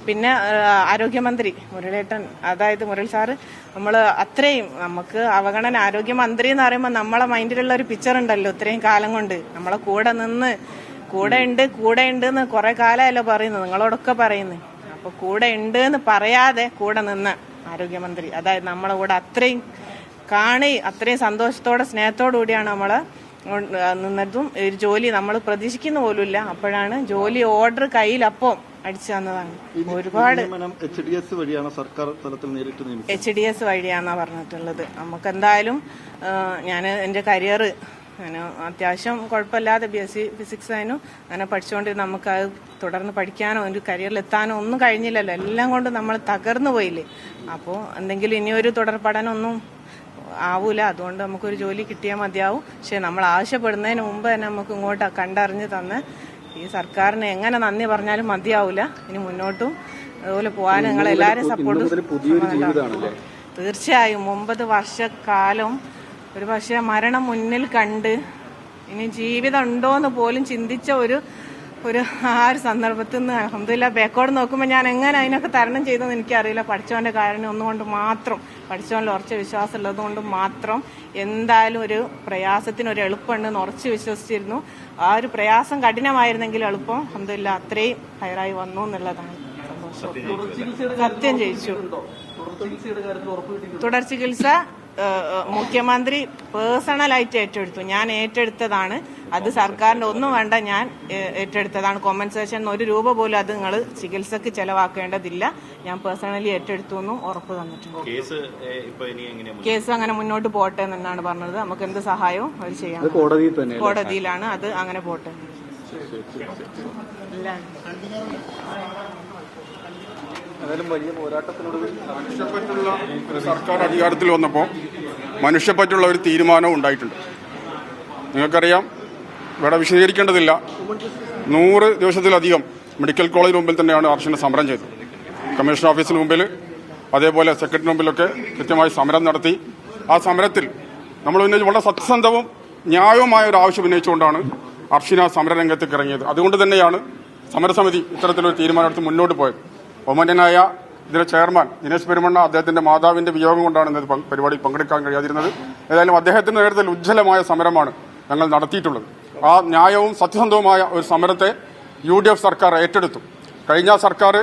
പിന്നെ ആരോഗ്യമന്ത്രി മുരളേട്ടൻ, അതായത് മുരളി സാറ്, നമ്മൾ അത്രയും നമുക്ക് അവഗണന, ആരോഗ്യമന്ത്രി എന്ന് പറയുമ്പോൾ നമ്മളെ മൈൻഡിലുള്ള ഒരു പിക്ചർ ഉണ്ടല്ലോ, ഇത്രയും കാലം കൊണ്ട് നമ്മളെ കൂടെ നിന്ന് കൂടെ ഉണ്ട് എന്ന് കുറെ കാലമല്ലോ പറയുന്നത്, നിങ്ങളോടൊക്കെ പറയുന്നത്. അപ്പൊ കൂടെ ഉണ്ട് എന്ന് പറയാതെ കൂടെ നിന്ന് ആരോഗ്യമന്ത്രി, അതായത് നമ്മളെ കൂടെ അത്രയും അത്രയും സന്തോഷത്തോടെ സ്നേഹത്തോടു കൂടിയാണ് നമ്മളെ നിന്നതും. ഒരു ജോലി നമ്മൾ പ്രതീക്ഷിക്കുന്ന പോലുമില്ല, അപ്പോഴാണ് ജോലി ഓർഡർ കയ്യിൽ അപ്പം അടിച്ചു തന്നതാണ്. ഒരുപാട് HDS വഴിയാന്നാ പറഞ്ഞിട്ടുള്ളത്. നമുക്ക് എന്തായാലും ഞാൻ എൻ്റെ കരിയർ അത്യാവശ്യം കുഴപ്പമില്ലാതെ BSc ഫിസിക്സ് ആയിരുന്നു അങ്ങനെ പഠിച്ചുകൊണ്ടിരുന്ന നമുക്ക് അത് തുടർന്ന് പഠിക്കാനോ ഒരു കരിയറിലെത്താനോ ഒന്നും കഴിഞ്ഞില്ലല്ലോ, എല്ലാം കൊണ്ട് നമ്മൾ തകർന്നു പോയില്ലേ. അപ്പോൾ എന്തെങ്കിലും ഇനിയൊരു തുടർ പഠനമൊന്നും ആവൂല, അതുകൊണ്ട് നമുക്കൊരു ജോലി കിട്ടിയാൽ മതിയാവും. പക്ഷെ നമ്മൾ ആവശ്യപ്പെടുന്നതിന് മുമ്പ് തന്നെ നമുക്ക് ഇങ്ങോട്ട് കണ്ടറിഞ്ഞ് തന്ന് ഈ സർക്കാരിന് എങ്ങനെ നന്ദി പറഞ്ഞാലും മതിയാവൂല. ഇനി മുന്നോട്ടും അതുപോലെ പോകാൻ നിങ്ങൾ എല്ലാവരും സപ്പോർട്ട്. തീർച്ചയായും 9 വർഷക്കാലം ഒരു പക്ഷെ മരണം മുന്നിൽ കണ്ട് ഇനി ജീവിതം ഉണ്ടോന്ന് പോലും ചിന്തിച്ച ഒരു ആ ഒരു സന്ദർഭത്തിൽ നിന്ന് അൽഹംദുലില്ലാ ബാക്കോട് നോക്കുമ്പോൾ ഞാൻ എങ്ങനെ അതിനൊക്കെ തരണം ചെയ്തെന്ന് എനിക്കറിയില്ല. പഠിച്ചവന്റെ കാരണം ഒന്നുകൊണ്ട് മാത്രം, പഠിച്ചവനിൽ ഉറച്ച വിശ്വാസം ഉള്ളത് കൊണ്ട് മാത്രം എന്തായാലും ഒരു പ്രയാസത്തിന് ഒരു എളുപ്പമുണ്ടെന്ന് ഉറച്ച് വിശ്വസിച്ചിരുന്നു. ആ ഒരു പ്രയാസം കഠിനമായിരുന്നെങ്കിൽ എളുപ്പം അൽഹംദുലില്ലാ അത്രയും ഹയറായി വന്നു എന്നുള്ളതാണ് സന്തോഷം. സത്യം ജയിച്ചു. തുടർ ചികിത്സ മുഖ്യമന്ത്രി പേഴ്സണലായിട്ട് ഏറ്റെടുത്തു. ഞാൻ ഏറ്റെടുത്തതാണ് അത്, സർക്കാരിന്റെ ഒന്നും വേണ്ട, ഞാൻ ഏറ്റെടുത്തതാണ്. കോമ്പൻസേഷൻ 1 രൂപ പോലും അത് നിങ്ങൾ ചികിത്സക്ക് ചെലവാക്കേണ്ടതില്ല, ഞാൻ പേഴ്സണലി ഏറ്റെടുത്തു എന്നും ഉറപ്പ് തന്നിട്ടുണ്ട്. കേസ് അങ്ങനെ മുന്നോട്ട് പോട്ടെ എന്നാണ് പറഞ്ഞത്. നമുക്ക് എന്ത് സഹായവും അവർ ചെയ്യാം, കോടതിയിലാണ്, അത് അങ്ങനെ പോട്ടെ. വലിയ പോരാട്ടത്തിനൊടുവിൽ മനുഷ്യപ്പറ്റുള്ള ഒരു സർക്കാർ അധികാരത്തിൽ വന്നപ്പോൾ മനുഷ്യപ്പറ്റുള്ള ഒരു തീരുമാനവും ഉണ്ടായിട്ടുണ്ട്. നിങ്ങൾക്കറിയാം, ഇവിടെ വിശദീകരിക്കേണ്ടതില്ല, 100 ദിവസത്തിലധികം മെഡിക്കൽ കോളേജിന് മുമ്പിൽ തന്നെയാണ് അർച്ചന സമരം ചെയ്തത്. കമ്മീഷൻ ഓഫീസിന് മുമ്പിൽ, അതേപോലെ സെക്രട്ടറിന് മുമ്പിലൊക്കെ കൃത്യമായി സമരം നടത്തി. ആ സമരത്തിൽ നമ്മൾ വളരെ സത്യസന്ധവും ന്യായവുമായ ഒരു ആവശ്യം ഉന്നയിച്ചുകൊണ്ടാണ് അർച്ചന സമരരംഗത്തേക്ക് ഇറങ്ങിയത്. അതുകൊണ്ട് തന്നെയാണ് സമരസമിതി ഇത്തരത്തിലൊരു തീരുമാനമെടുത്ത് മുന്നോട്ട് പോയത്. ബഹുമാന്യനായ ഇതിലെ ചെയർമാൻ ദിനേശ് പെരുമണ്ണ, അദ്ദേഹത്തിന്റെ മാതാവിന്റെ വിയോഗം കൊണ്ടാണ് ഇന്നത് പരിപാടിയിൽ പങ്കെടുക്കാൻ കഴിയാതിരുന്നത്. ഏതായാലും അദ്ദേഹത്തിന്റെ നേതൃത്വത്തിൽ ഉജ്ജ്വലമായ സമരമാണ് ഞങ്ങൾ നടത്തിയിട്ടുള്ളത്. ആ ന്യായവും സത്യസന്ധവുമായ ഒരു സമരത്തെ UDF സർക്കാർ ഏറ്റെടുത്തു. കഴിഞ്ഞ സർക്കാർ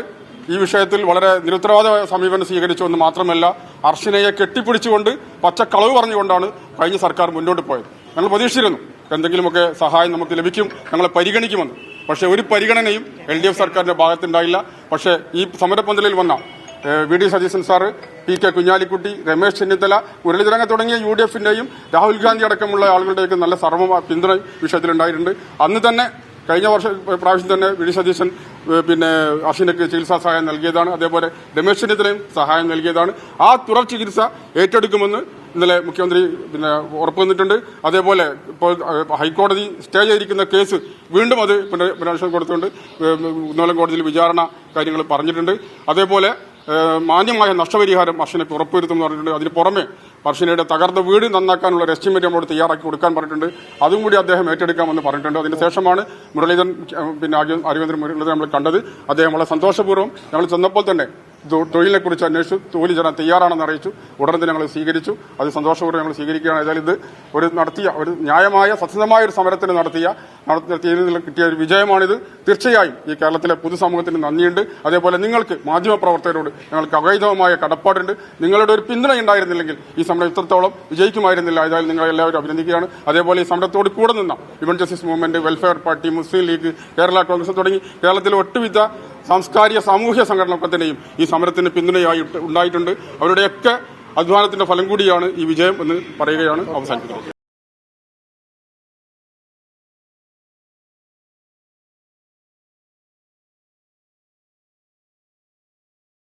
ഈ വിഷയത്തിൽ വളരെ നിരുത്തരവാദമായ സമീപനം സ്വീകരിച്ചു എന്ന് മാത്രമല്ല, അർച്ചനയെ കെട്ടിപ്പിടിച്ചുകൊണ്ട് പച്ചക്കളവ് പറഞ്ഞുകൊണ്ടാണ് കഴിഞ്ഞ സർക്കാർ മുന്നോട്ട് പോയത്. ഞങ്ങൾ പ്രതീക്ഷിച്ചിരുന്നു എന്തെങ്കിലുമൊക്കെ സഹായം നമുക്ക് ലഭിക്കും, ഞങ്ങളെ പരിഗണിക്കുമെന്ന്. പക്ഷേ ഒരു പരിഗണനയും LDF സർക്കാരിന്റെ ഭാഗത്തുണ്ടായില്ല. പക്ഷേ ഈ സമരപന്തലിൽ വന്ന VD Satheesan sir, PK Kunhalikutty, Ramesh Chennithala, Muraleedharan തുടങ്ങിയ UDFന്റെയും രാഹുൽ ഗാന്ധി അടക്കമുള്ള ആളുകളുടെയൊക്കെ നല്ല സർവ്വ പിന്തുണ വിഷയത്തിലുണ്ടായിട്ടുണ്ട്. അന്ന് തന്നെ കഴിഞ്ഞ പ്രാവശ്യം തന്നെ VD സതീശൻ അർച്ചനയ്ക്ക് ചികിത്സാ സഹായം നൽകിയതാണ്. അതേപോലെ രമേശ് ചെന്നിത്തലയും സഹായം നൽകിയതാണ്. ആ തുടർ ചികിത്സ ഏറ്റെടുക്കുമെന്ന് ഇന്നലെ മുഖ്യമന്ത്രി ഉറപ്പ് വന്നിട്ടുണ്ട്. അതേപോലെ ഇപ്പോൾ ഹൈക്കോടതി സ്റ്റേ ചെയ്തിരിക്കുന്ന കേസ് വീണ്ടും അത് പുനരന്വേഷണം കൊടുത്തുകൊണ്ട് ഉന്നതതല കോടതിയിൽ വിചാരണ കാര്യങ്ങൾ പറഞ്ഞിട്ടുണ്ട്. അതേപോലെ മാന്യമായ നഷ്ടപരിഹാരം അർച്ചനയ്ക്ക് ഉറപ്പുവരുത്തുമെന്ന് പറഞ്ഞിട്ടുണ്ട്. അതിന് പുറമെ അർച്ചനയുടെ തകർന്ന വീട് നന്നാക്കാനുള്ള ഒരു എസ്റ്റിമേറ്റ് നമ്മളോട് തയ്യാറാക്കി കൊടുക്കാൻ പറഞ്ഞിട്ടുണ്ട്. അതും കൂടി അദ്ദേഹം ഏറ്റെടുക്കാമെന്ന് പറഞ്ഞിട്ടുണ്ട്. അതിന് ശേഷമാണ് മുരളീധരൻ ആരോഗ്യമന്ത്രി മുരളീധരൻ നമ്മൾ കണ്ടത്. അദ്ദേഹം വളരെ സന്തോഷപൂർവ്വം ഞങ്ങൾ ചെന്നപ്പോൾ തന്നെ തൊഴിലിനെ കുറിച്ച് അന്വേഷിച്ചു, തൊഴിൽ ചേരാൻ തയ്യാറാണെന്ന് അറിയിച്ചു. ഉടനെ തന്നെ ഞങ്ങൾ സ്വീകരിച്ചു. അത് സന്തോഷപൂർവ്വം ഞങ്ങൾ സ്വീകരിക്കുകയാണ്. ഏതായാലും ഇത് ഒരു ന്യായമായ സത്യസന്ധമായ ഒരു സമരത്തിന് നടത്തിയതിൽ കിട്ടിയ ഒരു വിജയമാണിത്. തീർച്ചയായും ഈ കേരളത്തിലെ പൊതുസമൂഹത്തിന് നന്ദിയുണ്ട്. അതേപോലെ നിങ്ങൾക്ക് മാധ്യമപ്രവർത്തകരോട് ഞങ്ങൾക്ക് അഗൈതവമായ കടപ്പാടുണ്ട്. നിങ്ങളുടെ ഒരു പിന്തുണ ഉണ്ടായിരുന്നില്ലെങ്കിൽ ഈ സമരം ഇത്രത്തോളം വിജയിക്കുമായിരുന്നില്ല. ഏതായാലും നിങ്ങൾ എല്ലാവരും അഭിനന്ദിക്കുകയാണ്. അതേപോലെ ഈ സമരത്തോട് കൂടെ നിന്ന women justice movement, Welfare Party, Muslim League, Kerala Congress തുടങ്ങി കേരളത്തിലെ ഒട്ടുമിക്ക സാംസ്കാരിക സാമൂഹ്യ സംഘടനകൾ തന്നെയും ഈ സമരത്തിന് പിന്തുണയായി ഉണ്ടായിട്ടുണ്ട്. അവരുടെയൊക്കെ അധ്വാനത്തിന്റെ ഫലം കൂടിയാണ് ഈ വിജയം എന്ന് പറയുകയാണ് അവസാനിപ്പിക്കുന്നത്.